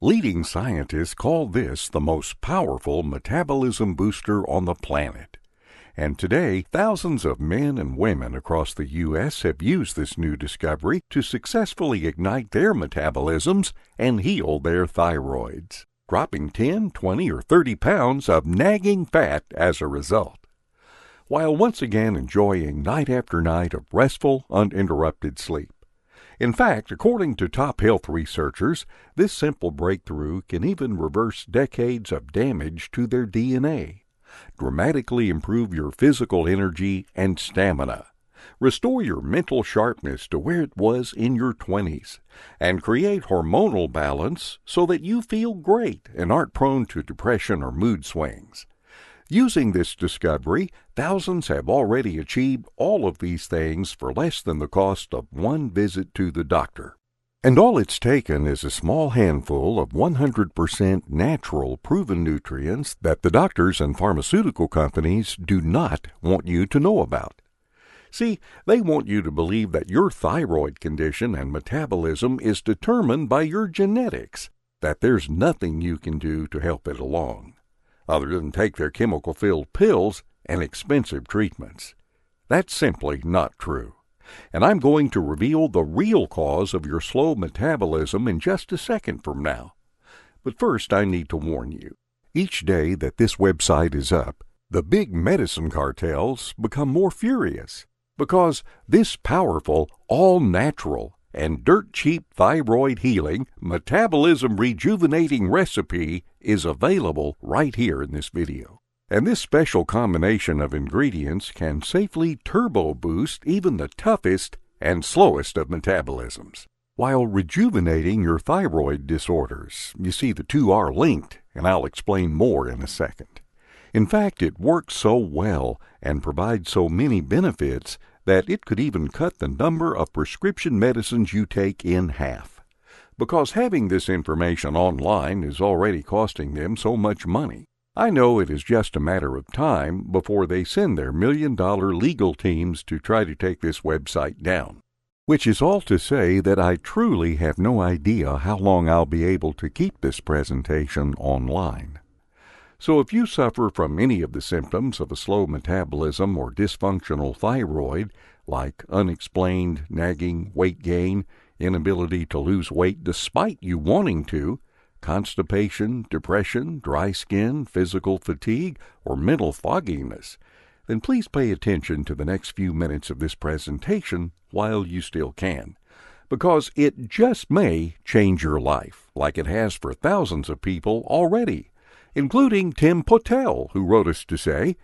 Leading scientists call this the most powerful metabolism booster on the planet. And today, thousands of men and women across the U.S. have used this new discovery to successfully ignite their metabolisms and heal their thyroids, dropping 10, 20, or 30 pounds of nagging fat as a result, while once again enjoying night after night of restful, uninterrupted sleep. In fact, according to top health researchers, this simple breakthrough can even reverse decades of damage to their DNA, dramatically improve your physical energy and stamina, restore your mental sharpness to where it was in your 20s, and create hormonal balance so that you feel great and aren't prone to depression or mood swings. Using this discovery, thousands have already achieved all of these things for less than the cost of one visit to the doctor. And all it's taken is a small handful of 100% natural proven nutrients that the doctors and pharmaceutical companies do not want you to know about. See, they want you to believe that your thyroid condition and metabolism is determined by your genetics, that there's nothing you can do to help it along, other than take their chemical-filled pills and expensive treatments. That's simply not true. And I'm going to reveal the real cause of your slow metabolism in just a second from now. But first, I need to warn you. Each day that this website is up, the big medicine cartels become more furious, because this powerful, all-natural, and dirt-cheap thyroid healing, metabolism rejuvenating recipe is available right here in this video. And this special combination of ingredients can safely turbo boost even the toughest and slowest of metabolisms, while rejuvenating your thyroid disorders. You see, the two are linked, and I'll explain more in a second. In fact, it works so well and provides so many benefits that it could even cut the number of prescription medicines you take in half, because having this information online is already costing them so much money. I know it is just a matter of time before they send their million-dollar legal teams to try to take this website down, which is all to say that I truly have no idea how long I'll be able to keep this presentation online. So if you suffer from any of the symptoms of a slow metabolism or dysfunctional thyroid, like unexplained nagging weight gain, inability to lose weight despite you wanting to, constipation, depression, dry skin, physical fatigue, or mental fogginess, then please pay attention to the next few minutes of this presentation while you still can, because it just may change your life, like it has for thousands of people already, including Tim Potel, who wrote us to say,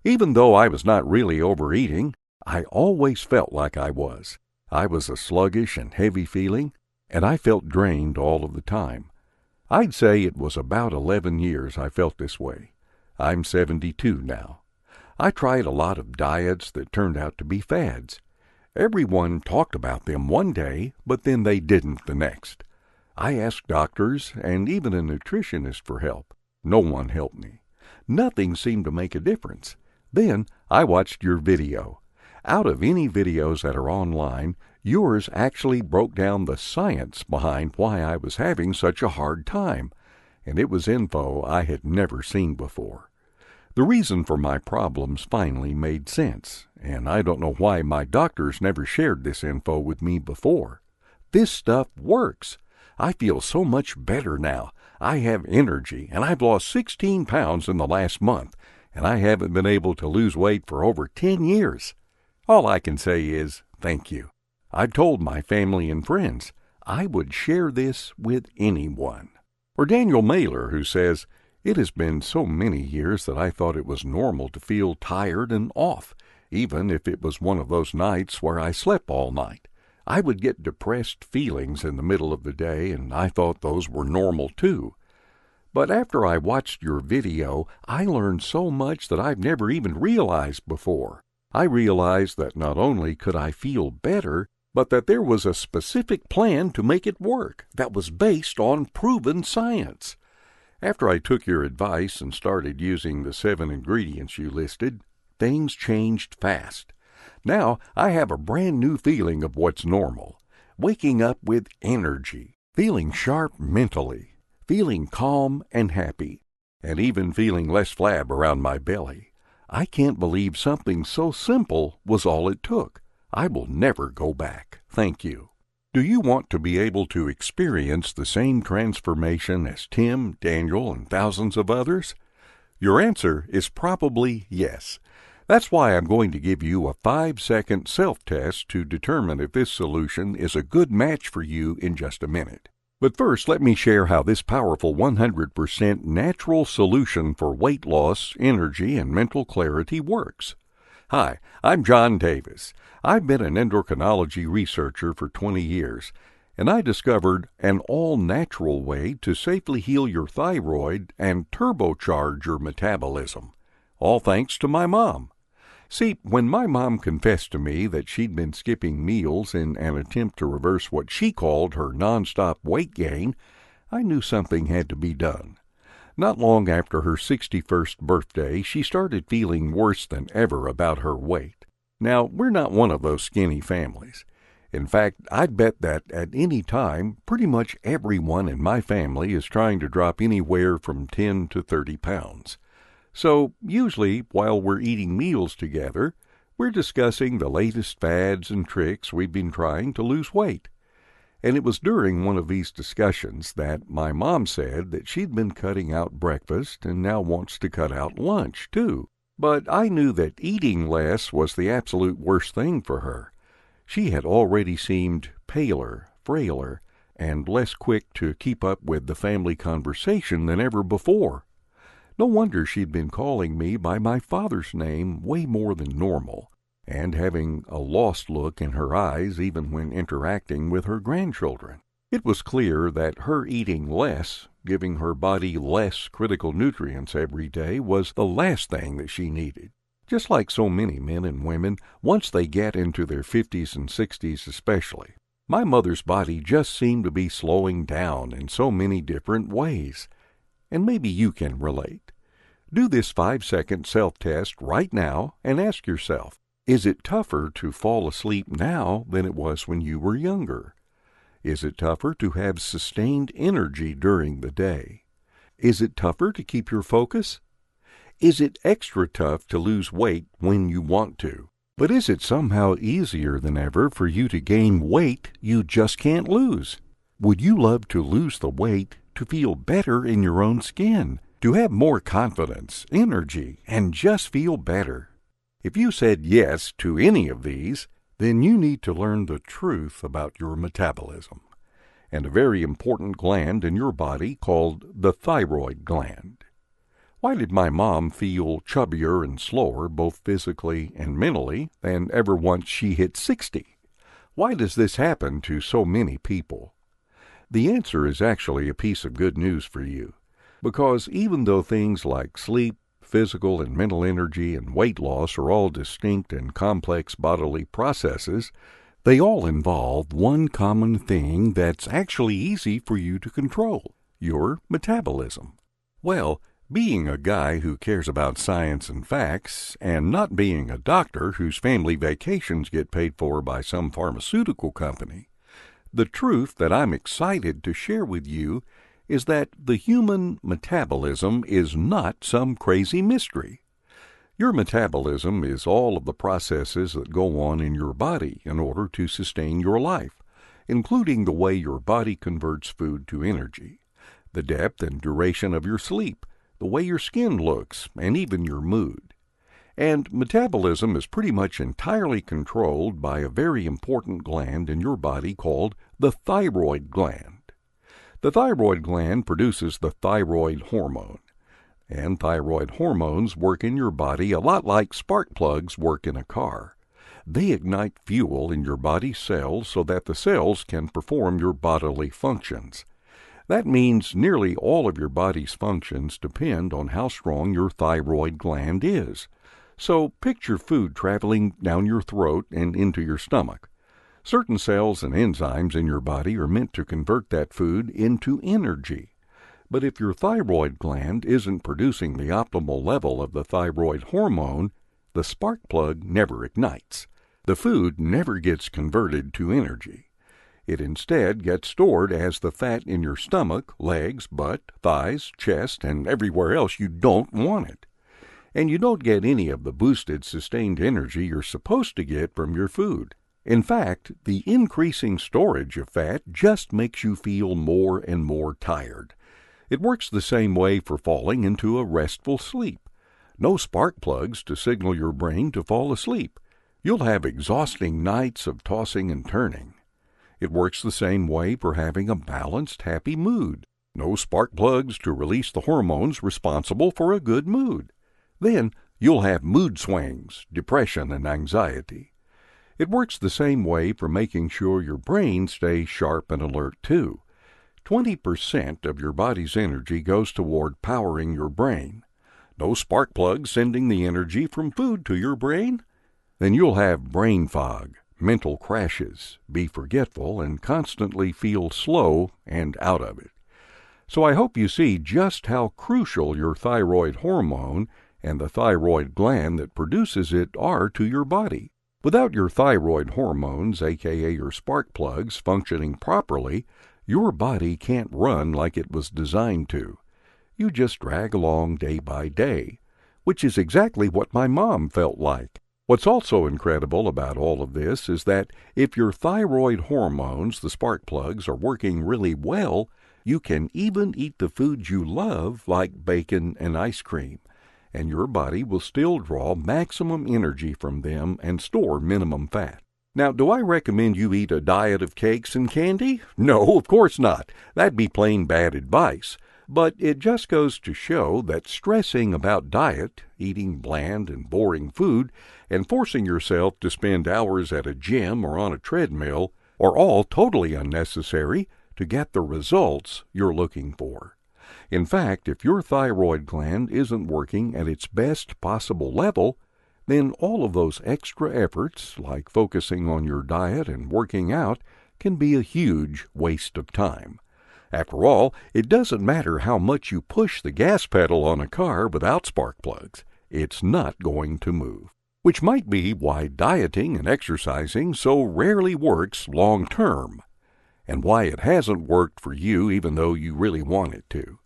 "Even though I was not really overeating, I always felt like I was. I was a sluggish and heavy feeling, and I felt drained all of the time. I'd say it was about 11 years I felt this way. I'm 72 now. I tried a lot of diets that turned out to be fads. Everyone talked about them one day, but then they didn't the next. I asked doctors and even a nutritionist for help. No one helped me. Nothing seemed to make a difference. Then I watched your video. Out of any videos that are online, yours actually broke down the science behind why I was having such a hard time, and it was info I had never seen before. The reason for my problems finally made sense, and I don't know why my doctors never shared this info with me before. This stuff works. I feel so much better now. I have energy, and I've lost 16 pounds in the last month, and I haven't been able to lose weight for over 10 years. All I can say is thank you. I've told my family and friends I would share this with anyone." Or Daniel Mailer, who says, "It has been so many years that I thought it was normal to feel tired and off, even if it was one of those nights where I slept all night. I would get depressed feelings in the middle of the day, and I thought those were normal too. But after I watched your video, I learned so much that I've never even realized before. I realized that not only could I feel better, but that there was a specific plan to make it work that was based on proven science. After I took your advice and started using the 7 ingredients you listed, things changed fast. Now I have a brand new feeling of what's normal. Waking up with energy, feeling sharp mentally, feeling calm and happy, and even feeling less flab around my belly. I can't believe something so simple was all it took. I will never go back. Thank you. Do you want to be able to experience the same transformation as Tim, Daniel, and thousands of others? Your answer is probably yes. That's why I'm going to give you a 5-second self-test to determine if this solution is a good match for you in just a minute. But first, let me share how this powerful 100% natural solution for weight loss, energy, and mental clarity works. Hi, I'm John Davis. I've been an endocrinology researcher for 20 years, and I discovered an all-natural way to safely heal your thyroid and turbocharge your metabolism. All thanks to my mom. See, when my mom confessed to me that she'd been skipping meals in an attempt to reverse what she called her nonstop weight gain, I knew something had to be done. Not long after her 61st birthday, she started feeling worse than ever about her weight. Now, we're not one of those skinny families. In fact, I'd bet that at any time, pretty much everyone in my family is trying to drop anywhere from 10 to 30 pounds. So, usually, while we're eating meals together, we're discussing the latest fads and tricks we've been trying to lose weight. And it was during one of these discussions that my mom said that she'd been cutting out breakfast and now wants to cut out lunch, too. But I knew that eating less was the absolute worst thing for her. She had already seemed paler, frailer, and less quick to keep up with the family conversation than ever before. No wonder she'd been calling me by my father's name way more than normal, and having a lost look in her eyes even when interacting with her grandchildren. It was clear that her eating less, giving her body less critical nutrients every day, was the last thing that she needed. Just like so many men and women, once they get into their 50s and 60s especially, my mother's body just seemed to be slowing down in so many different ways. And maybe you can relate. Do this 5-second self-test right now and ask yourself, is it tougher to fall asleep now than it was when you were younger? Is it tougher to have sustained energy during the day? Is it tougher to keep your focus? Is it extra tough to lose weight when you want to? But is it somehow easier than ever for you to gain weight you just can't lose? Would you love to lose the weight to feel better in your own skin, to have more confidence, energy, and just feel better? If you said yes to any of these, then you need to learn the truth about your metabolism and a very important gland in your body called the thyroid gland. Why did my mom feel chubbier and slower, both physically and mentally, than ever once she hit 60? Why does this happen to so many people? The answer is actually a piece of good news for you, because even though things like sleep, physical and mental energy, and weight loss are all distinct and complex bodily processes, they all involve one common thing that's actually easy for you to control: your metabolism. Well, being a guy who cares about science and facts, and not being a doctor whose family vacations get paid for by some pharmaceutical company, the truth that I'm excited to share with you is that the human metabolism is not some crazy mystery. Your metabolism is all of the processes that go on in your body in order to sustain your life, including the way your body converts food to energy, the depth and duration of your sleep, the way your skin looks, and even your mood. And metabolism is pretty much entirely controlled by a very important gland in your body called the thyroid gland. The thyroid gland produces the thyroid hormone, and thyroid hormones work in your body a lot like spark plugs work in a car. They ignite fuel in your body cells so that the cells can perform your bodily functions. That means nearly all of your body's functions depend on how strong your thyroid gland is. So picture food traveling down your throat and into your stomach. Certain cells and enzymes in your body are meant to convert that food into energy. But if your thyroid gland isn't producing the optimal level of the thyroid hormone, the spark plug never ignites. The food never gets converted to energy. It instead gets stored as the fat in your stomach, legs, butt, thighs, chest, and everywhere else you don't want it. And you don't get any of the boosted, sustained energy you're supposed to get from your food. In fact, the increasing storage of fat just makes you feel more and more tired. It works the same way for falling into a restful sleep. No spark plugs to signal your brain to fall asleep. You'll have exhausting nights of tossing and turning. It works the same way for having a balanced, happy mood. No spark plugs to release the hormones responsible for a good mood. Then you'll have mood swings, depression, and anxiety. It works the same way for making sure your brain stays sharp and alert too. 20% of your body's energy goes toward powering your brain. No spark plugs sending the energy from food to your brain? Then you'll have brain fog, mental crashes, be forgetful, and constantly feel slow and out of it. So I hope you see just how crucial your thyroid hormone and the thyroid gland that produces it are to your body. Without your thyroid hormones, aka your spark plugs, functioning properly, your body can't run like it was designed to. You just drag along day by day, which is exactly what my mom felt like. What's also incredible about all of this is that if your thyroid hormones, the spark plugs, are working really well, you can even eat the foods you love like bacon and ice cream, and your body will still draw maximum energy from them and store minimum fat. Now, do I recommend you eat a diet of cakes and candy? No, of course not. That'd be plain bad advice. But it just goes to show that stressing about diet, eating bland and boring food, and forcing yourself to spend hours at a gym or on a treadmill are all totally unnecessary to get the results you're looking for. In fact, if your thyroid gland isn't working at its best possible level, then all of those extra efforts, like focusing on your diet and working out, can be a huge waste of time. After all, it doesn't matter how much you push the gas pedal on a car without spark plugs. It's not going to move. Which might be why dieting and exercising so rarely works long term, and why it hasn't worked for you even though you really want it to.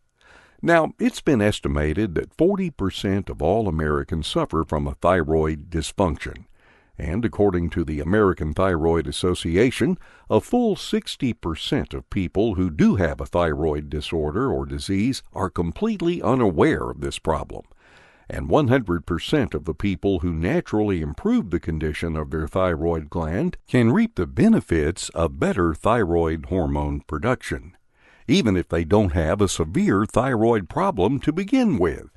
Now, it's been estimated that 40% of all Americans suffer from a thyroid dysfunction, and according to the American Thyroid Association, a full 60% of people who do have a thyroid disorder or disease are completely unaware of this problem, and 100% of the people who naturally improve the condition of their thyroid gland can reap the benefits of better thyroid hormone production, even if they don't have a severe thyroid problem to begin with.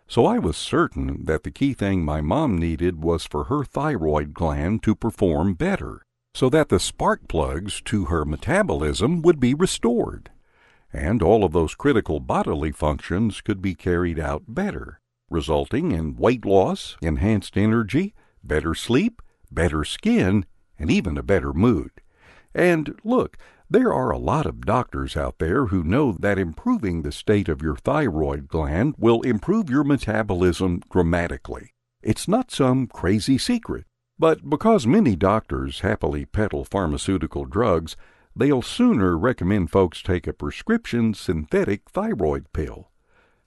So I was certain that the key thing my mom needed was for her thyroid gland to perform better, so that the spark plugs to her metabolism would be restored, and all of those critical bodily functions could be carried out better, resulting in weight loss, enhanced energy, better sleep, better skin, and even a better mood. And look, there are a lot of doctors out there who know that improving the state of your thyroid gland will improve your metabolism dramatically. It's not some crazy secret. But because many doctors happily peddle pharmaceutical drugs, they'll sooner recommend folks take a prescription synthetic thyroid pill,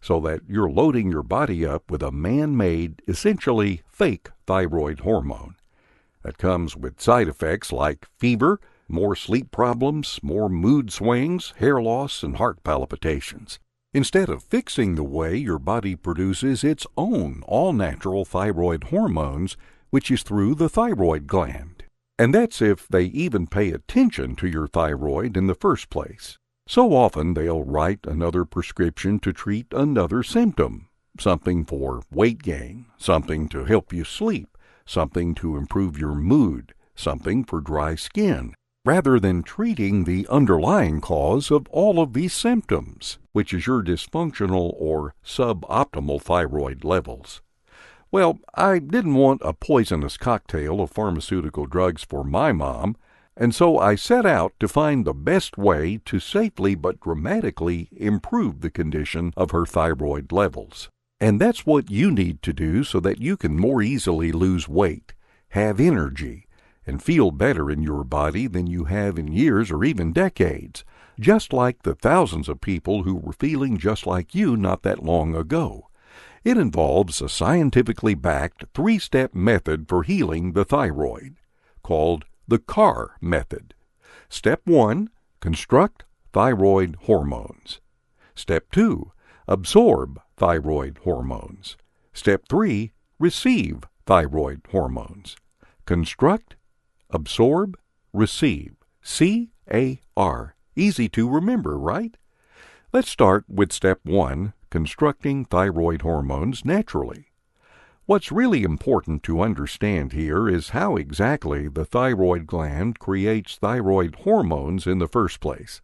so that you're loading your body up with a man-made, essentially fake thyroid hormone that comes with side effects like fever, more sleep problems, more mood swings, hair loss, and heart palpitations, instead of fixing the way your body produces its own all-natural thyroid hormones, which is through the thyroid gland. And that's if they even pay attention to your thyroid in the first place. So often they'll write another prescription to treat another symptom, something for weight gain, something to help you sleep, something to improve your mood, something for dry skin, rather than treating the underlying cause of all of these symptoms, which is your dysfunctional or suboptimal thyroid levels. Well, I didn't want a poisonous cocktail of pharmaceutical drugs for my mom, and so I set out to find the best way to safely but dramatically improve the condition of her thyroid levels. And that's what you need to do so that you can more easily lose weight, have energy, and feel better in your body than you have in years or even decades, just like the thousands of people who were feeling just like you not that long ago. It involves a scientifically backed three-step method for healing the thyroid, called the CAR method. Step 1, construct thyroid hormones. Step 2, absorb thyroid hormones. Step 3, receive thyroid hormones. Construct, absorb, receive. C-A-R. Easy to remember, right? Let's start with step 1, constructing thyroid hormones naturally. What's really important to understand here is how exactly the thyroid gland creates thyroid hormones in the first place.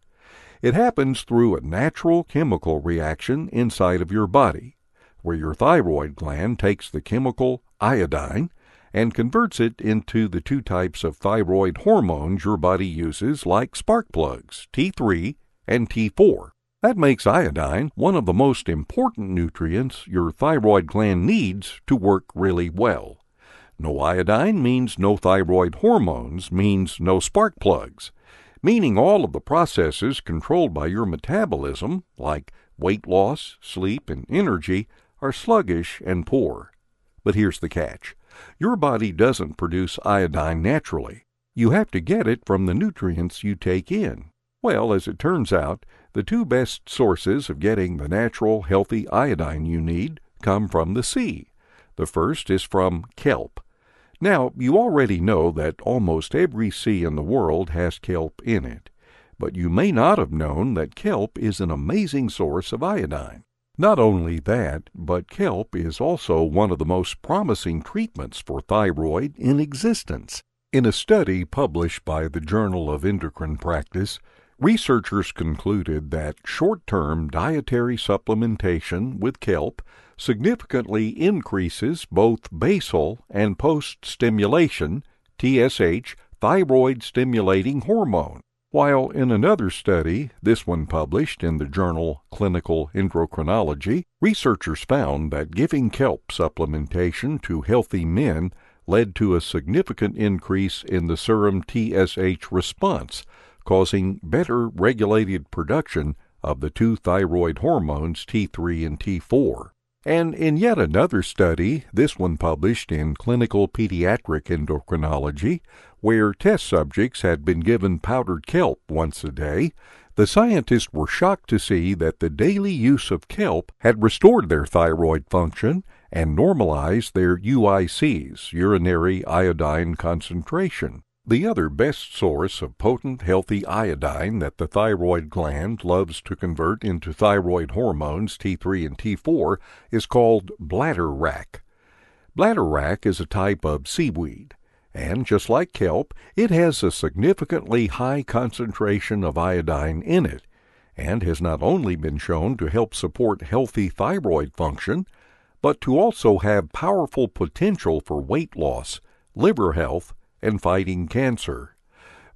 It happens through a natural chemical reaction inside of your body, where your thyroid gland takes the chemical iodine and converts it into the two types of thyroid hormones your body uses, like spark plugs, T3 and T4. That makes iodine one of the most important nutrients your thyroid gland needs to work really well. No iodine means no thyroid hormones, means no spark plugs, meaning all of the processes controlled by your metabolism, like weight loss, sleep, and energy, are sluggish and poor. But here's the catch. Your body doesn't produce iodine naturally. You have to get it from the nutrients you take in. Well, as it turns out, the two best sources of getting the natural, healthy iodine you need come from the sea. The first is from kelp. Now, you already know that almost every sea in the world has kelp in it, but you may not have known that kelp is an amazing source of iodine. Not only that, but kelp is also one of the most promising treatments for thyroid in existence. In a study published by the Journal of Endocrine Practice, researchers concluded that short-term dietary supplementation with kelp significantly increases both basal and post-stimulation, TSH, thyroid-stimulating hormone. While in another study, this one published in the journal Clinical Endocrinology, researchers found that giving kelp supplementation to healthy men led to a significant increase in the serum TSH response, causing better regulated production of the two thyroid hormones T3 and T4. And in yet another study, this one published in Clinical Pediatric Endocrinology, where test subjects had been given powdered kelp once a day, the scientists were shocked to see that the daily use of kelp had restored their thyroid function and normalized their UICs, urinary iodine concentration. The other best source of potent, healthy iodine that the thyroid gland loves to convert into thyroid hormones T3 and T4 is called bladderwrack. Bladderwrack is a type of seaweed, and just like kelp, it has a significantly high concentration of iodine in it, and has not only been shown to help support healthy thyroid function, but to also have powerful potential for weight loss, liver health, and fighting cancer.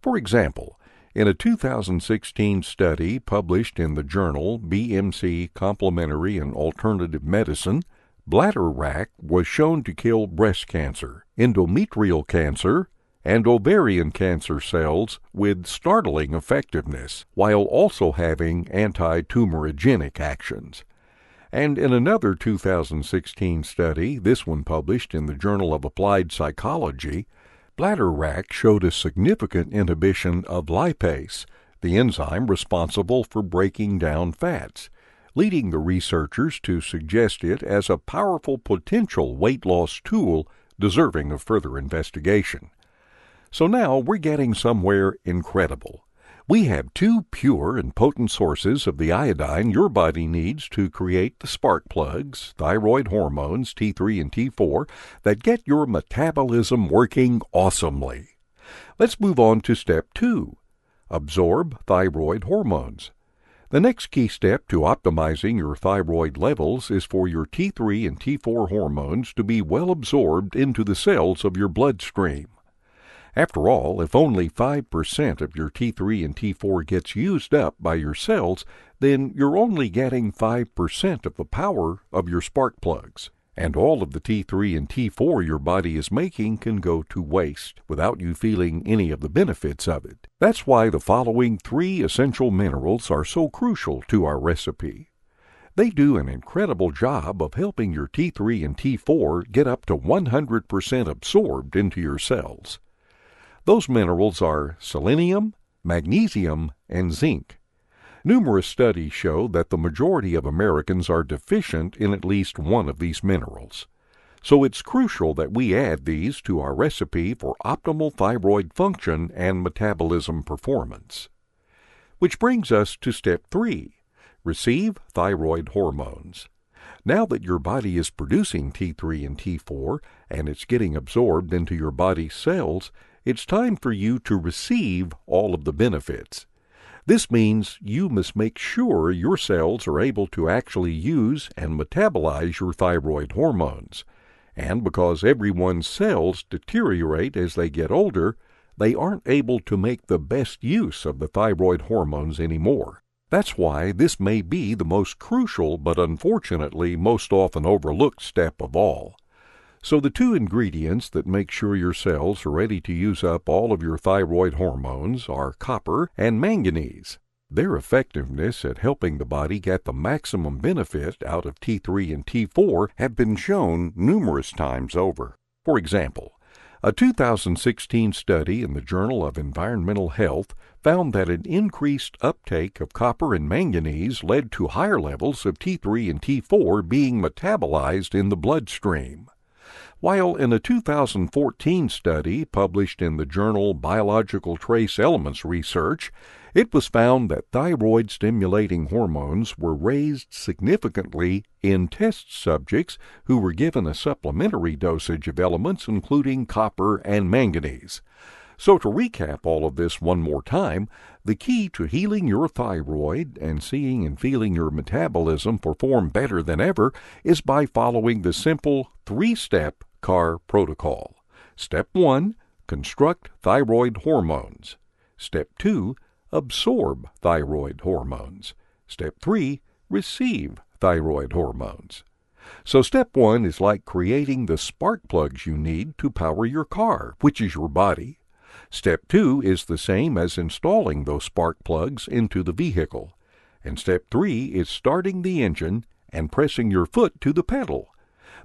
For example, in a 2016 study published in the journal BMC Complementary and Alternative Medicine, bladderwrack was shown to kill breast cancer, endometrial cancer, and ovarian cancer cells with startling effectiveness, while also having anti-tumorigenic actions. And in another 2016 study, this one published in the Journal of Applied Psychology, bladderwrack showed a significant inhibition of lipase, the enzyme responsible for breaking down fats, leading the researchers to suggest it as a powerful potential weight loss tool deserving of further investigation. So now we're getting somewhere incredible. We have two pure and potent sources of the iodine your body needs to create the spark plugs, thyroid hormones T3 and T4, that get your metabolism working awesomely. Let's move on to step 2, absorb thyroid hormones. The next key step to optimizing your thyroid levels is for your T3 and T4 hormones to be well absorbed into the cells of your bloodstream. After all, if only 5% of your T3 and T4 gets used up by your cells, then you're only getting 5% of the power of your spark plugs. And all of the T3 and T4 your body is making can go to waste without you feeling any of the benefits of it. That's why the following 3 essential minerals are so crucial to our recipe. They do an incredible job of helping your T3 and T4 get up to 100% absorbed into your cells. Those minerals are selenium, magnesium, and zinc. Numerous studies show that the majority of Americans are deficient in at least one of these minerals. So it's crucial that we add these to our recipe for optimal thyroid function and metabolism performance. Which brings us to step 3, receive thyroid hormones. Now that your body is producing T3 and T4 and it's getting absorbed into your body's cells, it's time for you to receive all of the benefits. This means you must make sure your cells are able to actually use and metabolize your thyroid hormones. And because everyone's cells deteriorate as they get older, they aren't able to make the best use of the thyroid hormones anymore. That's why this may be the most crucial but unfortunately most often overlooked step of all. So the 2 ingredients that make sure your cells are ready to use up all of your thyroid hormones are copper and manganese. Their effectiveness at helping the body get the maximum benefit out of T3 and T4 have been shown numerous times over. For example, a 2016 study in the Journal of Environmental Health found that an increased uptake of copper and manganese led to higher levels of T3 and T4 being metabolized in the bloodstream. While in a 2014 study published in the journal Biological Trace Elements Research, it was found that thyroid-stimulating hormones were raised significantly in test subjects who were given a supplementary dosage of elements including copper and manganese. So to recap all of this one more time, the key to healing your thyroid and seeing and feeling your metabolism perform better than ever is by following the simple 3-step CAR protocol. Step 1, construct thyroid hormones. Step 2, absorb thyroid hormones. Step 3, receive thyroid hormones. So step 1 is like creating the spark plugs you need to power your car, which is your body. Step 2 is the same as installing those spark plugs into the vehicle. And step 3 is starting the engine and pressing your foot to the pedal.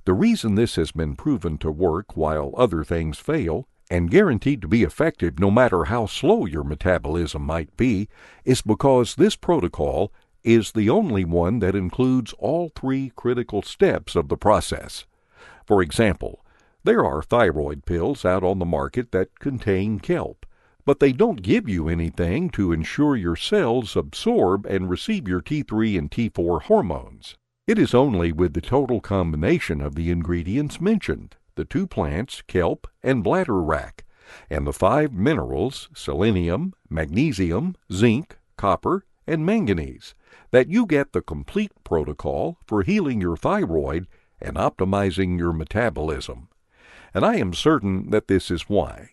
The reason this has been proven to work while other things fail, and guaranteed to be effective no matter how slow your metabolism might be, is because this protocol is the only one that includes all 3 critical steps of the process. For example, there are thyroid pills out on the market that contain kelp, but they don't give you anything to ensure your cells absorb and receive your T3 and T4 hormones. It is only with the total combination of the ingredients mentioned, the 2 plants, kelp and bladderwrack, and the 5 minerals, selenium, magnesium, zinc, copper, and manganese, that you get the complete protocol for healing your thyroid and optimizing your metabolism. And I am certain that this is why.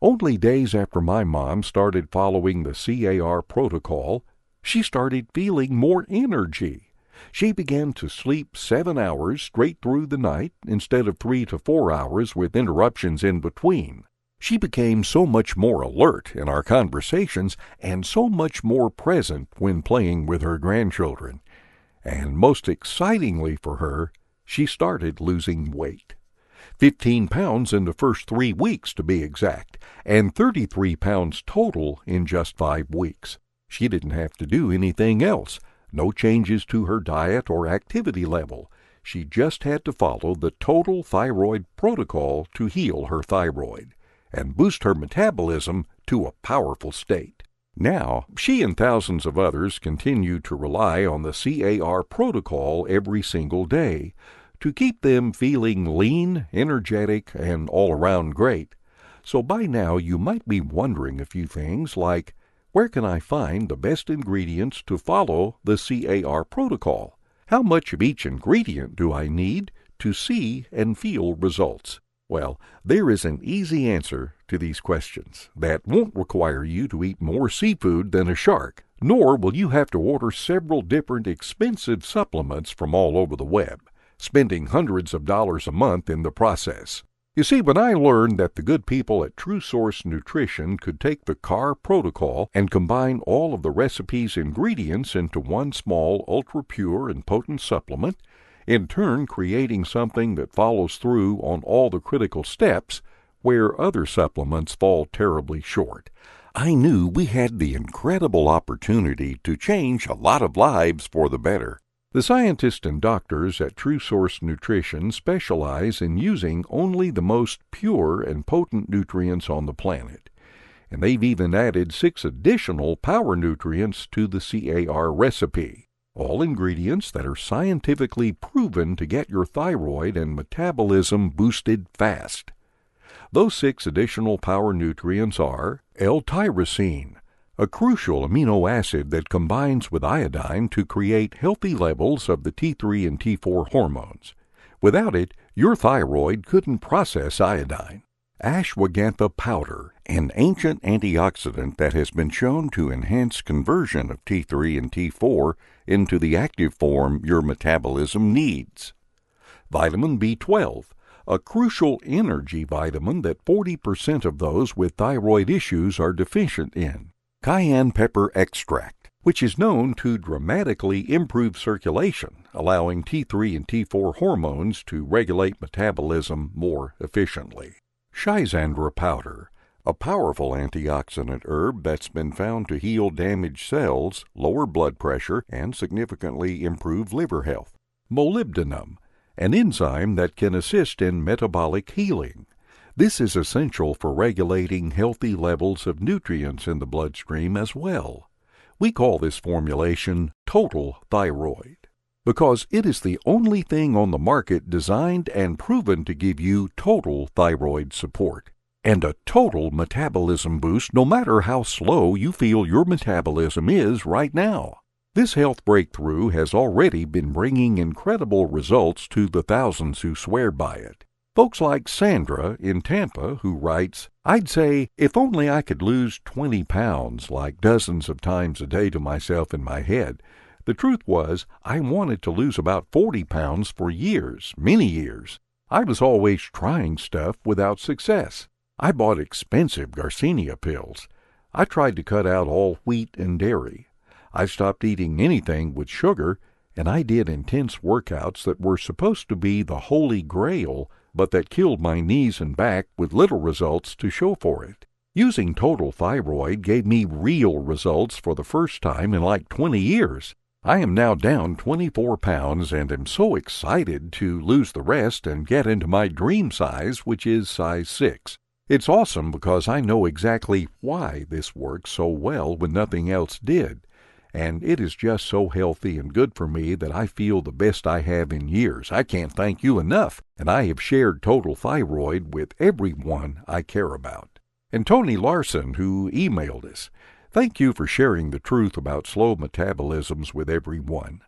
Only days after my mom started following the CAR protocol, she started feeling more energy. She began to sleep 7 hours straight through the night instead of 3 to 4 hours with interruptions in between. She became so much more alert in our conversations and so much more present when playing with her grandchildren. And most excitingly for her, she started losing weight. 15 pounds in the first 3 weeks to be exact, and 33 pounds total in just 5 weeks. She didn't have to do anything else. No changes to her diet or activity level. She just had to follow the total thyroid protocol to heal her thyroid and boost her metabolism to a powerful state. Now, she and thousands of others continue to rely on the CAR protocol every single day to keep them feeling lean, energetic, and all around great. So by now you might be wondering a few things like, where can I find the best ingredients to follow the CAR protocol? How much of each ingredient do I need to see and feel results? Well, there is an easy answer to these questions that won't require you to eat more seafood than a shark, nor will you have to order several different expensive supplements from all over the web. spending hundreds of dollars a month in the process. You see, when I learned that the good people at True Source Nutrition could take the CAR protocol and combine all of the recipe's ingredients into one small, ultra-pure and potent supplement, in turn creating something that follows through on all the critical steps where other supplements fall terribly short, I knew we had the incredible opportunity to change a lot of lives for the better. The scientists and doctors at True Source Nutrition specialize in using only the most pure and potent nutrients on the planet, and they've even added 6 additional power nutrients to the CAR recipe, all ingredients that are scientifically proven to get your thyroid and metabolism boosted fast. Those 6 additional power nutrients are L-tyrosine, a crucial amino acid that combines with iodine to create healthy levels of the T3 and T4 hormones. Without it, your thyroid couldn't process iodine. Ashwagandha powder, an ancient antioxidant that has been shown to enhance conversion of T3 and T4 into the active form your metabolism needs. Vitamin B12, a crucial energy vitamin that 40% of those with thyroid issues are deficient in. Cayenne pepper extract, which is known to dramatically improve circulation, allowing T3 and T4 hormones to regulate metabolism more efficiently. Schizandra powder, a powerful antioxidant herb that's been found to heal damaged cells, lower blood pressure, and significantly improve liver health. Molybdenum, an enzyme that can assist in metabolic healing. This is essential for regulating healthy levels of nutrients in the bloodstream as well. We call this formulation Total Thyroid, because it is the only thing on the market designed and proven to give you total thyroid support, and a total metabolism boost no matter how slow you feel your metabolism is right now. This health breakthrough has already been bringing incredible results to the thousands who swear by it. Folks like Sandra in Tampa who writes, "I'd say, if only I could lose 20 pounds like dozens of times a day to myself in my head. The truth was, I wanted to lose about 40 pounds for years, many years. I was always trying stuff without success. I bought expensive Garcinia pills. I tried to cut out all wheat and dairy. I stopped eating anything with sugar, and I did intense workouts that were supposed to be the holy grail, but that killed my knees and back with little results to show for it. Using Total Thyroid gave me real results for the first time in like 20 years. I am now down 24 pounds and am so excited to lose the rest and get into my dream size, which is size 6. It's awesome because I know exactly why this works so well when nothing else did. And it is just so healthy and good for me that I feel the best I have in years. I can't thank you enough, and I have shared Total Thyroid with everyone I care about." And Tony Larson, who emailed us, "Thank you for sharing the truth about slow metabolisms with everyone.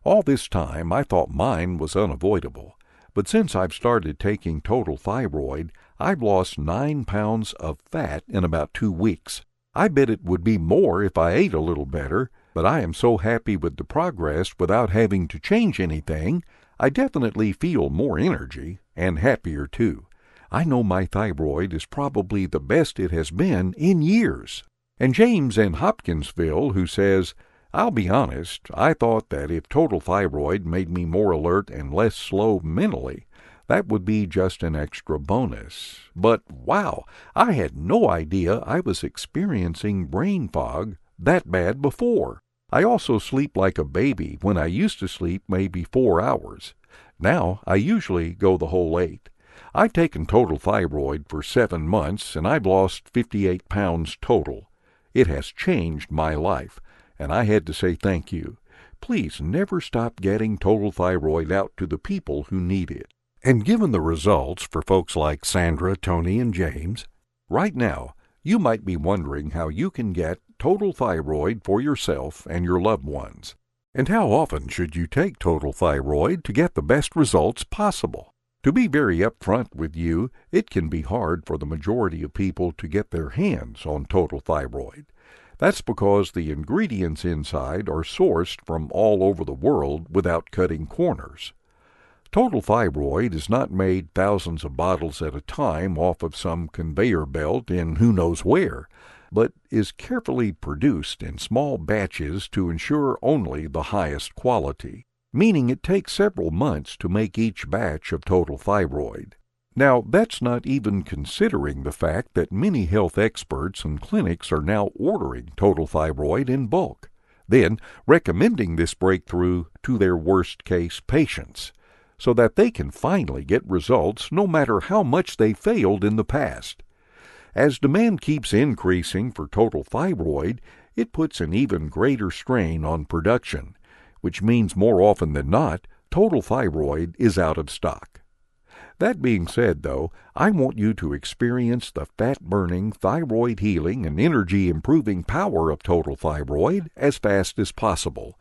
All this time I thought mine was unavoidable, but since I've started taking Total Thyroid, I've lost 9 pounds of fat in about 2 weeks. I bet it would be more if I ate a little better, but I am so happy with the progress without having to change anything. I definitely feel more energy, and happier too. I know my thyroid is probably the best it has been in years." And James in Hopkinsville, who says, "I'll be honest, I thought that if Total Thyroid made me more alert and less slow mentally, that would be just an extra bonus. But wow, I had no idea I was experiencing brain fog that bad before. I also sleep like a baby when I used to sleep maybe 4 hours. Now I usually go the whole 8. I've taken Total Thyroid for 7 months, and I've lost 58 pounds total. It has changed my life, and I had to say thank you. Please never stop getting Total Thyroid out to the people who need it." And given the results for folks like Sandra, Tony, and James, right now, you might be wondering how you can get Total Thyroid for yourself and your loved ones. And how often should you take Total Thyroid to get the best results possible? To be very upfront with you, it can be hard for the majority of people to get their hands on Total Thyroid. That's because the ingredients inside are sourced from all over the world without cutting corners. Total Thyroid is not made thousands of bottles at a time off of some conveyor belt in who knows where, but is carefully produced in small batches to ensure only the highest quality, meaning it takes several months to make each batch of Total Thyroid. Now, that's not even considering the fact that many health experts and clinics are now ordering Total Thyroid in bulk, then recommending this breakthrough to their worst-case patients, so that they can finally get results no matter how much they failed in the past. As demand keeps increasing for Total Thyroid, it puts an even greater strain on production, which means more often than not, Total Thyroid is out of stock. That being said, though, I want you to experience the fat-burning, thyroid healing, and energy-improving power of Total Thyroid as fast as possible,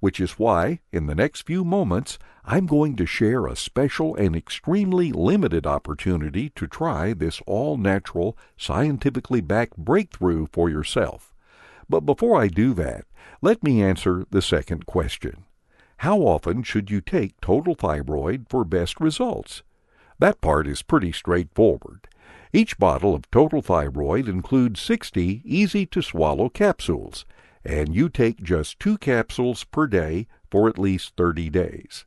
which is why, in the next few moments, I'm going to share a special and extremely limited opportunity to try this all-natural, scientifically backed breakthrough for yourself. But before I do that, let me answer the second question. How often should you take Total Thyroid for best results? That part is pretty straightforward. Each bottle of Total Thyroid includes 60 easy-to-swallow capsules, and you take just 2 capsules per day for at least 30 days.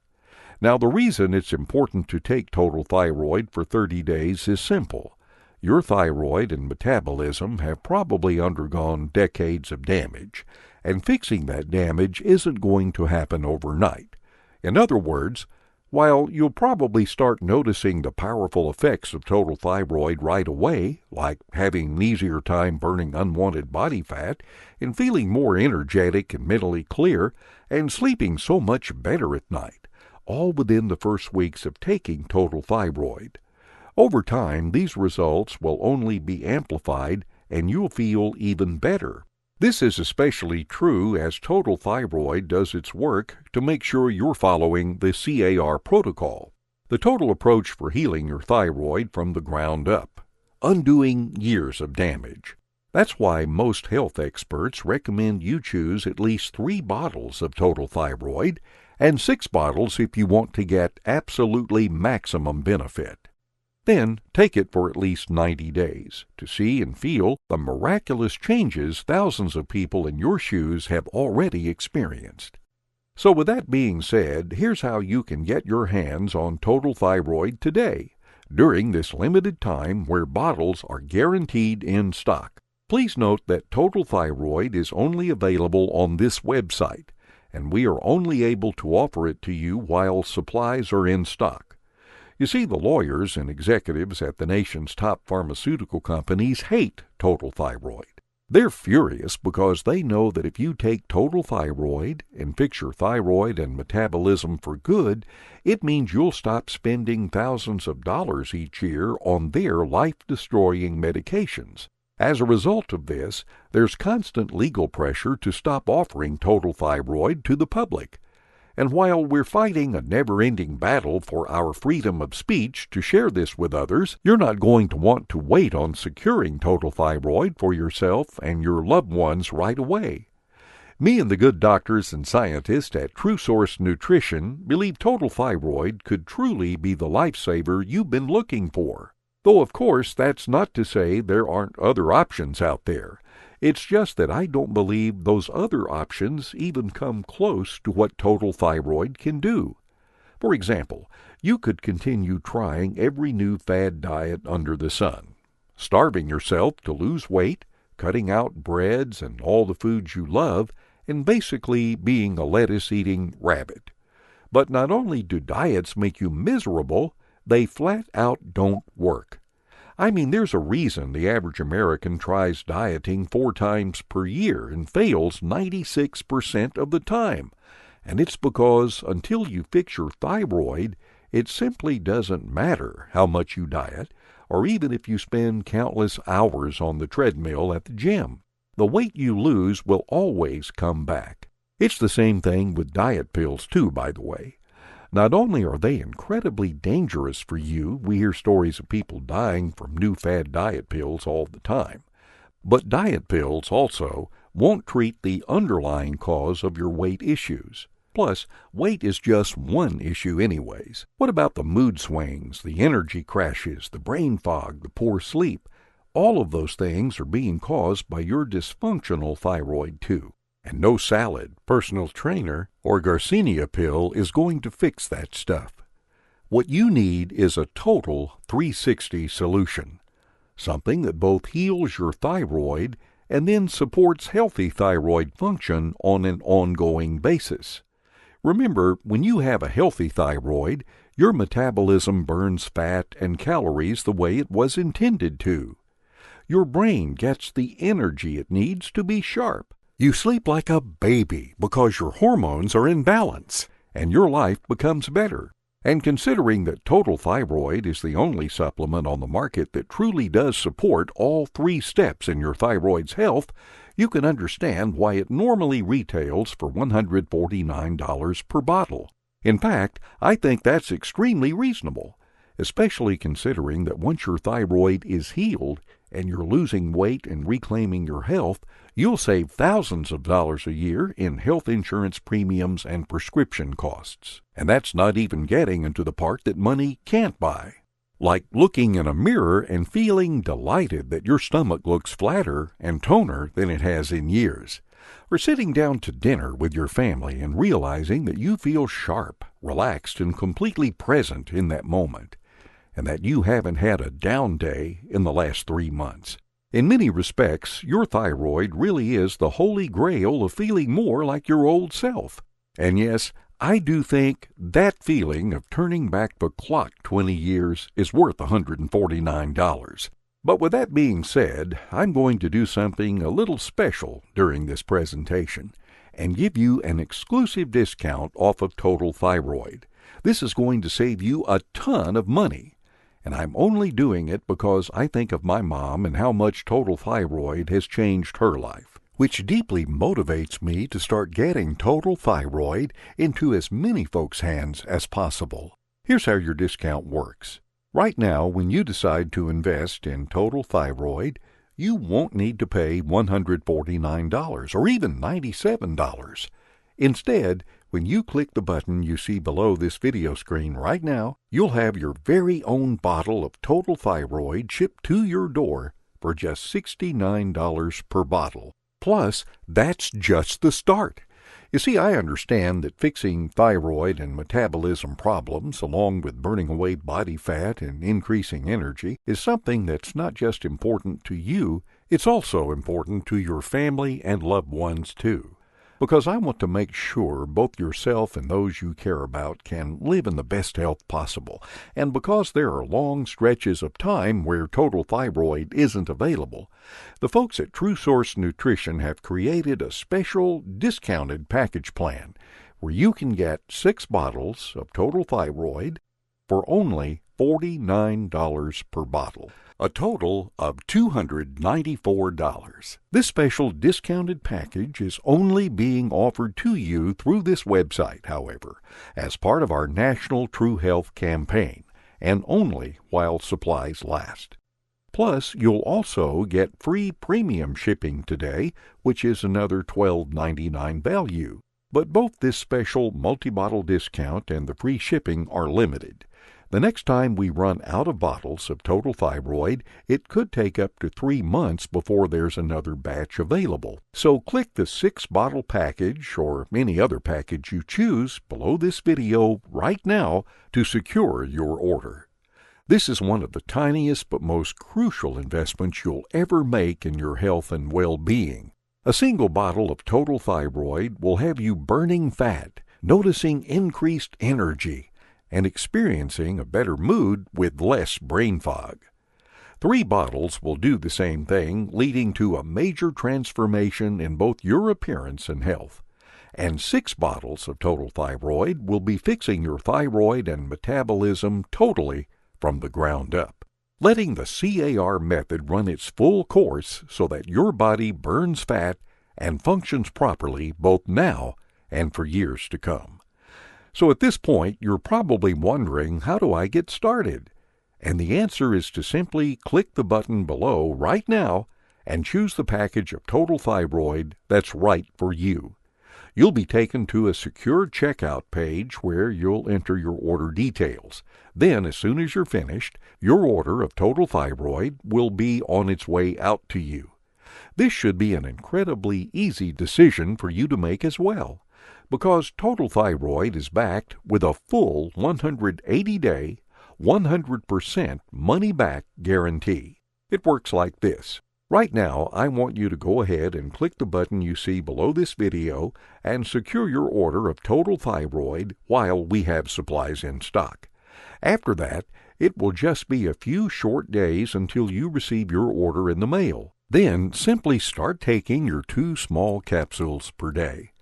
Now, the reason it's important to take Total Thyroid for 30 days is simple. Your thyroid and metabolism have probably undergone decades of damage, and fixing that damage isn't going to happen overnight. In other words, while you'll probably start noticing the powerful effects of Total Thyroid right away, like having an easier time burning unwanted body fat, and feeling more energetic and mentally clear, and sleeping so much better at night, all within the first weeks of taking Total Thyroid. Over time, these results will only be amplified, and you'll feel even better. This is especially true as Total Thyroid does its work to make sure you're following the CAR protocol, the total approach for healing your thyroid from the ground up, undoing years of damage. That's why most health experts recommend you choose at least 3 bottles of Total Thyroid and 6 bottles if you want to get absolutely maximum benefit. Then take it for at least 90 days to see and feel the miraculous changes thousands of people in your shoes have already experienced. So with that being said, here's how you can get your hands on Total Thyroid today, during this limited time where bottles are guaranteed in stock. Please note that Total Thyroid is only available on this website, and we are only able to offer it to you while supplies are in stock. You see, the lawyers and executives at the nation's top pharmaceutical companies hate Total Thyroid. They're furious because they know that if you take Total Thyroid and fix your thyroid and metabolism for good, it means you'll stop spending thousands of dollars each year on their life-destroying medications. As a result of this, there's constant legal pressure to stop offering Total Thyroid to the public. And while we're fighting a never-ending battle for our freedom of speech to share this with others, you're not going to want to wait on securing Total Thyroid for yourself and your loved ones right away. Me and the good doctors and scientists at True Source Nutrition believe Total Thyroid could truly be the lifesaver you've been looking for. Though, of course, that's not to say there aren't other options out there. It's just that I don't believe those other options even come close to what Total Thyroid can do. For example, you could continue trying every new fad diet under the sun, starving yourself to lose weight, cutting out breads and all the foods you love, and basically being a lettuce-eating rabbit. But not only do diets make you miserable, they flat out don't work. I mean, there's a reason the average American tries dieting 4 times per year and fails 96% of the time. And it's because until you fix your thyroid, it simply doesn't matter how much you diet, or even if you spend countless hours on the treadmill at the gym. The weight you lose will always come back. It's the same thing with diet pills too, by the way. Not only are they incredibly dangerous for you, we hear stories of people dying from new fad diet pills all the time, but diet pills also won't treat the underlying cause of your weight issues. Plus, weight is just one issue anyways. What about the mood swings, the energy crashes, the brain fog, the poor sleep? All of those things are being caused by your dysfunctional thyroid too. And no salad, personal trainer, or Garcinia pill is going to fix that stuff. What you need is a total 360 solution. Something that both heals your thyroid and then supports healthy thyroid function on an ongoing basis. Remember, when you have a healthy thyroid, your metabolism burns fat and calories the way it was intended to. Your brain gets the energy it needs to be sharp. You sleep like a baby because your hormones are in balance, and your life becomes better. And considering that Total Thyroid is the only supplement on the market that truly does support all 3 steps in your thyroid's health, you can understand why it normally retails for $149 per bottle. In fact, I think that's extremely reasonable, especially considering that once your thyroid is healed and you're losing weight and reclaiming your health, you'll save thousands of dollars a year in health insurance premiums and prescription costs. And that's not even getting into the part that money can't buy. Like looking in a mirror and feeling delighted that your stomach looks flatter and toner than it has in years. Or sitting down to dinner with your family and realizing that you feel sharp, relaxed, and completely present in that moment, and that you haven't had a down day in the last 3 months. In many respects, your thyroid really is the holy grail of feeling more like your old self. And yes, I do think that feeling of turning back the clock 20 years is worth $149. But with that being said, I'm going to do something a little special during this presentation and give you an exclusive discount off of Total Thyroid. This is going to save you a ton of money. And I'm only doing it because I think of my mom and how much Total Thyroid has changed her life, which deeply motivates me to start getting Total Thyroid into as many folks' hands as possible. Here's how your discount works. Right now, when you decide to invest in Total Thyroid, you won't need to pay $149 or even $97. Instead, when you click the button you see below this video screen right now, you'll have your very own bottle of Total Thyroid shipped to your door for just $69 per bottle. Plus, that's just the start. You see, I understand that fixing thyroid and metabolism problems, along with burning away body fat and increasing energy, is something that's not just important to you, it's also important to your family and loved ones too. Because I want to make sure both yourself and those you care about can live in the best health possible, and because there are long stretches of time where Total Thyroid isn't available, the folks at True Source Nutrition have created a special discounted package plan where you can get 6 bottles of Total Thyroid for only $49 per bottle. A total of $294. This special discounted package is only being offered to you through this website, however, as part of our National True Health campaign, and only while supplies last. Plus, you'll also get free premium shipping today, which is another $12.99 value. But both this special multi-bottle discount and the free shipping are limited. The next time we run out of bottles of Total Thyroid, it could take up to 3 months before there's another batch available. So click the 6-bottle package or any other package you choose below this video right now to secure your order. This is one of the tiniest but most crucial investments you'll ever make in your health and well-being. A single bottle of Total Thyroid will have you burning fat, noticing increased energy, and experiencing a better mood with less brain fog. 3 bottles will do the same thing, leading to a major transformation in both your appearance and health. And 6 bottles of Total Thyroid will be fixing your thyroid and metabolism totally from the ground up, letting the CAR method run its full course so that your body burns fat and functions properly both now and for years to come. So at this point, you're probably wondering, how do I get started? And the answer is to simply click the button below right now and choose the package of Total Thyroid that's right for you. You'll be taken to a secure checkout page where you'll enter your order details. Then, as soon as you're finished, your order of Total Thyroid will be on its way out to you. This should be an incredibly easy decision for you to make as well, because Total Thyroid is backed with a full 180-day, 100% money-back guarantee. It works like this. Right now, I want you to go ahead and click the button you see below this video and secure your order of Total Thyroid while we have supplies in stock. After that, it will just be a few short days until you receive your order in the mail. Then simply start taking your 2 small capsules per day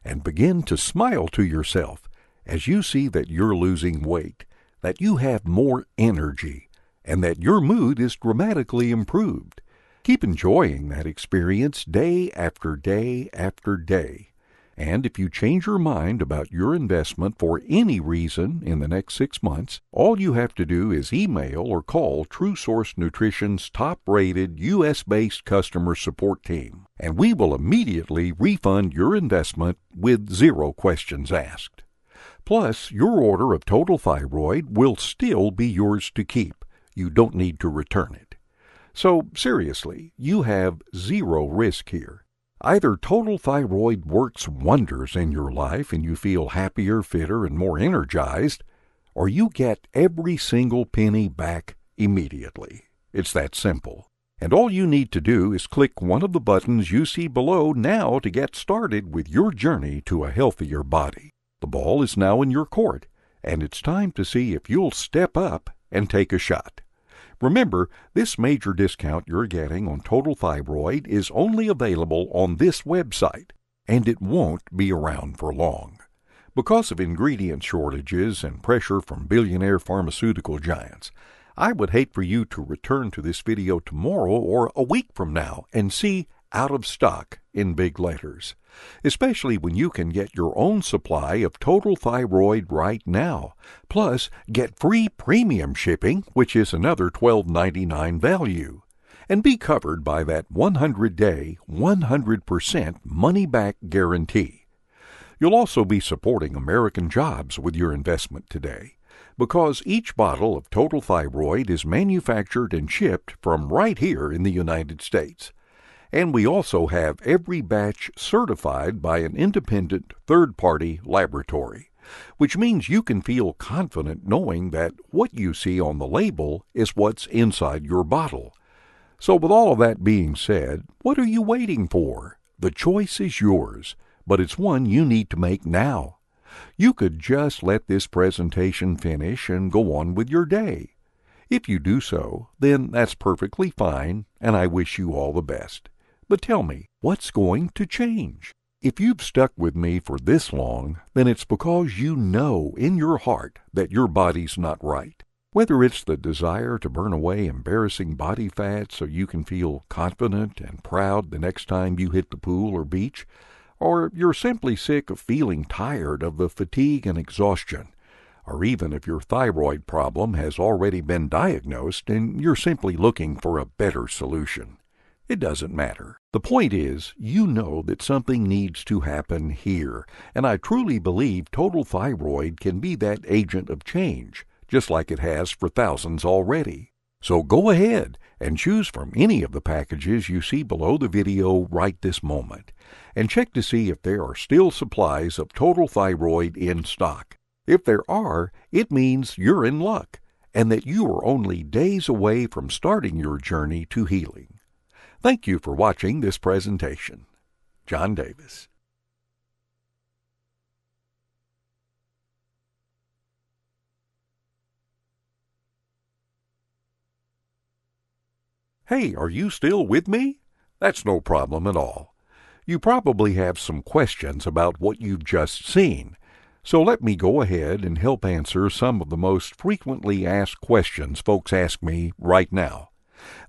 and begin to smile to yourself as you see that you're losing weight, that you have more energy, and that your mood is dramatically improved. Keep enjoying that experience day after day after day. And if you change your mind about your investment for any reason in the next 6 months, all you have to do is email or call TrueSource Nutrition's top-rated U.S.-based customer support team, and we will immediately refund your investment with 0 questions asked. Plus, your order of Total Thyroid will still be yours to keep. You don't need to return it. So, seriously, you have 0 risk here. Either Total Thyroid works wonders in your life and you feel happier, fitter, and more energized, or you get every single penny back immediately. It's that simple. And all you need to do is click one of the buttons you see below now to get started with your journey to a healthier body. The ball is now in your court, and it's time to see if you'll step up and take a shot. Remember, this major discount you're getting on Total Thyroid is only available on this website, and it won't be around for long. Because of ingredient shortages and pressure from billionaire pharmaceutical giants, I would hate for you to return to this video tomorrow or a week from now and see out of stock in big letters, especially when you can get your own supply of Total Thyroid right now. Plus, get free premium shipping, which is another $12.99 value, and be covered by that 100-day, 100% money-back guarantee. You'll also be supporting American jobs with your investment today, because each bottle of Total Thyroid is manufactured and shipped from right here in the United States. And we also have every batch certified by an independent third-party laboratory, which means you can feel confident knowing that what you see on the label is what's inside your bottle. So with all of that being said, what are you waiting for? The choice is yours, but it's one you need to make now. You could just let this presentation finish and go on with your day. If you do so, then that's perfectly fine, and I wish you all the best. But tell me, what's going to change? If you've stuck with me for this long, then it's because you know in your heart that your body's not right. Whether it's the desire to burn away embarrassing body fat so you can feel confident and proud the next time you hit the pool or beach, or you're simply sick of feeling tired of the fatigue and exhaustion, or even if your thyroid problem has already been diagnosed and you're simply looking for a better solution. It doesn't matter. The point is, you know that something needs to happen here, and I truly believe Total Thyroid can be that agent of change, just like it has for thousands already. So go ahead and choose from any of the packages you see below the video right this moment, and check to see if there are still supplies of Total Thyroid in stock. If there are, it means you're in luck, and that you are only days away from starting your journey to healing. Thank you for watching this presentation. John Davis. Hey, are you still with me? That's no problem at all. You probably have some questions about what you've just seen, so let me go ahead and help answer some of the most frequently asked questions folks ask me right now.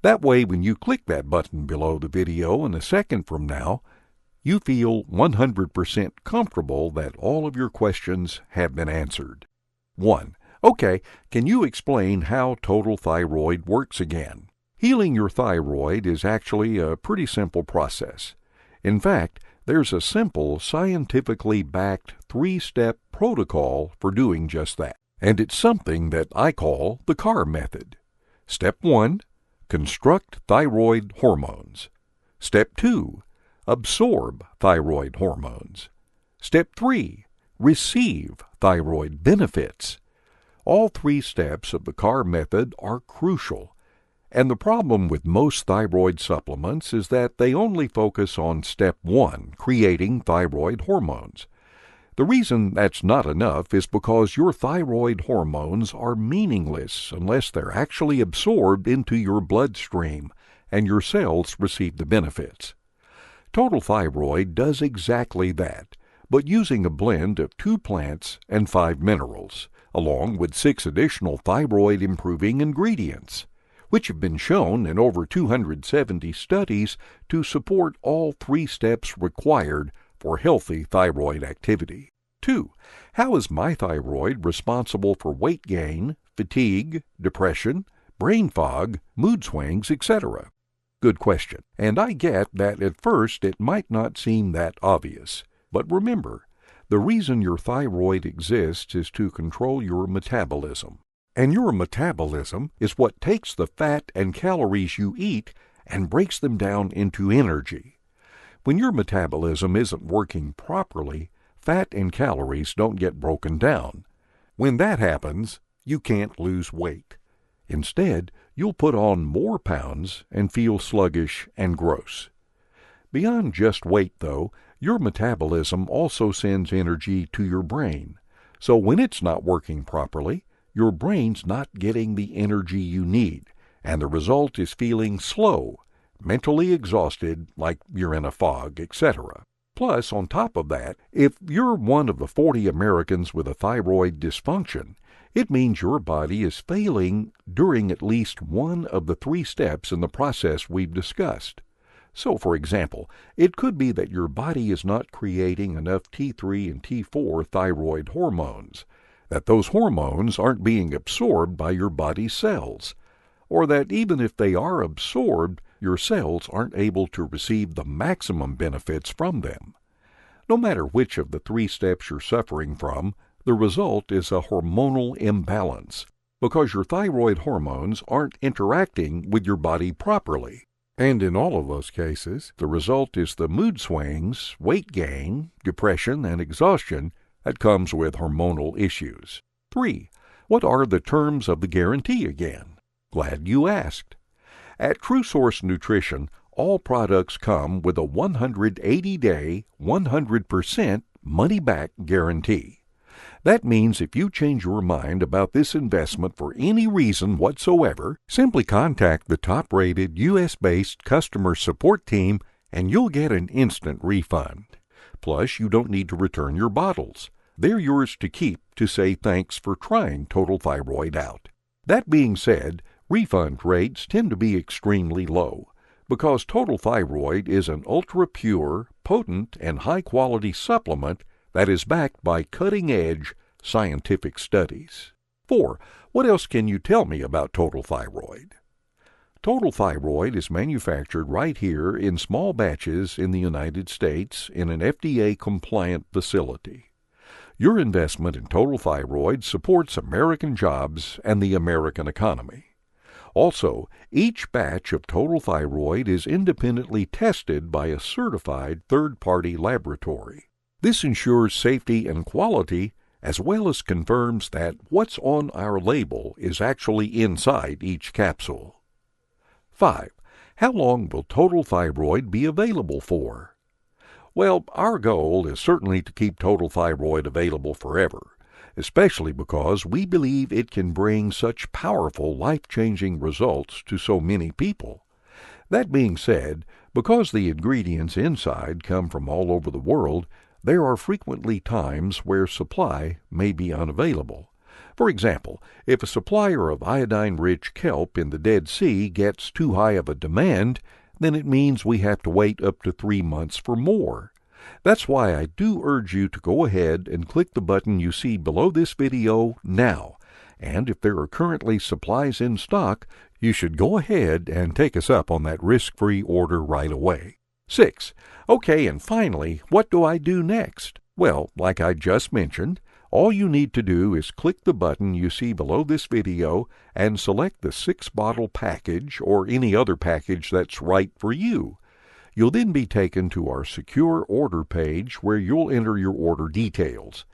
That way, when you click that button below the video in a second from now, you feel 100% comfortable that all of your questions have been answered. 1. Okay, can you explain how Total Thyroid works again? Healing your thyroid is actually a pretty simple process. In fact, There's a simple, scientifically backed 3-step protocol for doing just that, and it's something that I call the CAR method. Step 1, construct thyroid hormones. Step 2, absorb thyroid hormones. Step 3, receive thyroid benefits. All 3 steps of the CAR method are crucial, and the problem with most thyroid supplements is that they only focus on step 1, creating thyroid hormones. The reason that's not enough is because your thyroid hormones are meaningless unless they're actually absorbed into your bloodstream and your cells receive the benefits. Total Thyroid does exactly that, but using a blend of 2 plants and 5 minerals, along with 6 additional thyroid-improving ingredients, which have been shown in over 270 studies to support all 3 steps required for healthy thyroid activity. 2. How is my thyroid responsible for weight gain, fatigue, depression, brain fog, mood swings, etc.? Good question, and I get that at first it might not seem that obvious. But remember, the reason your thyroid exists is to control your metabolism. And your metabolism is what takes the fat and calories you eat and breaks them down into energy. When your metabolism isn't working properly, fat and calories don't get broken down. When that happens, you can't lose weight. Instead, you'll put on more pounds and feel sluggish and gross. Beyond just weight, though, your metabolism also sends energy to your brain. So when it's not working properly, your brain's not getting the energy you need, and the result is feeling slow, mentally exhausted, like you're in a fog, etc. Plus, on top of that, if you're one of the 40 Americans with a thyroid dysfunction, it means your body is failing during at least one of the 3 steps in the process we've discussed. So, for example, it could be that your body is not creating enough T3 and T4 thyroid hormones, that those hormones aren't being absorbed by your body's cells, or that even if they are absorbed, your cells aren't able to receive the maximum benefits from them. No matter which of the 3 steps you're suffering from, the result is a hormonal imbalance, because your thyroid hormones aren't interacting with your body properly. And in all of those cases, the result is the mood swings, weight gain, depression, and exhaustion that comes with hormonal issues. 3. What are the terms of the guarantee again? Glad you asked. At TrueSource Nutrition, all products come with a 180-day, 100% money-back guarantee. That means if you change your mind about this investment for any reason whatsoever, simply contact the top-rated U.S.-based customer support team and you'll get an instant refund. Plus, you don't need to return your bottles. They're yours to keep to say thanks for trying Total Thyroid out. That being said, refund rates tend to be extremely low because Total Thyroid is an ultra-pure, potent, and high-quality supplement that is backed by cutting-edge scientific studies. 4. What else can you tell me about Total Thyroid? Total Thyroid is manufactured right here in small batches in the United States in an FDA-compliant facility. Your investment in Total Thyroid supports American jobs and the American economy. Also, each batch of Total Thyroid is independently tested by a certified third-party laboratory. This ensures safety and quality, as well as confirms that what's on our label is actually inside each capsule. 5. How long will Total Thyroid be available for? Well, our goal is certainly to keep Total Thyroid available forever, especially because we believe it can bring such powerful, life-changing results to so many people. That being said, because the ingredients inside come from all over the world, there are frequently times where supply may be unavailable. For example, if a supplier of iodine-rich kelp in the Dead Sea gets too high of a demand, then it means we have to wait up to 3 months for more. That's why I do urge you to go ahead and click the button you see below this video now. And if there are currently supplies in stock, you should go ahead and take us up on that risk-free order right away. 6. Okay, and finally, what do I do next? Well, like I just mentioned, all you need to do is click the button you see below this video and select the 6-bottle package or any other package that's right for you. You'll then be taken to our secure order page where you'll enter your order details.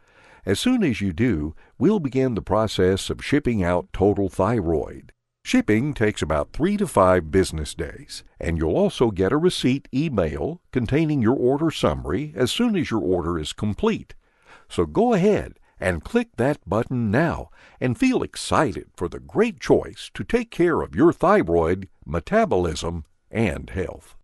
As soon as you do, we'll begin the process of shipping out Total Thyroid. Shipping takes about 3 to 5 business days, and you'll also get a receipt email containing your order summary as soon as your order is complete. So go ahead and click that button now and feel excited for the great choice to take care of your thyroid, metabolism, and health.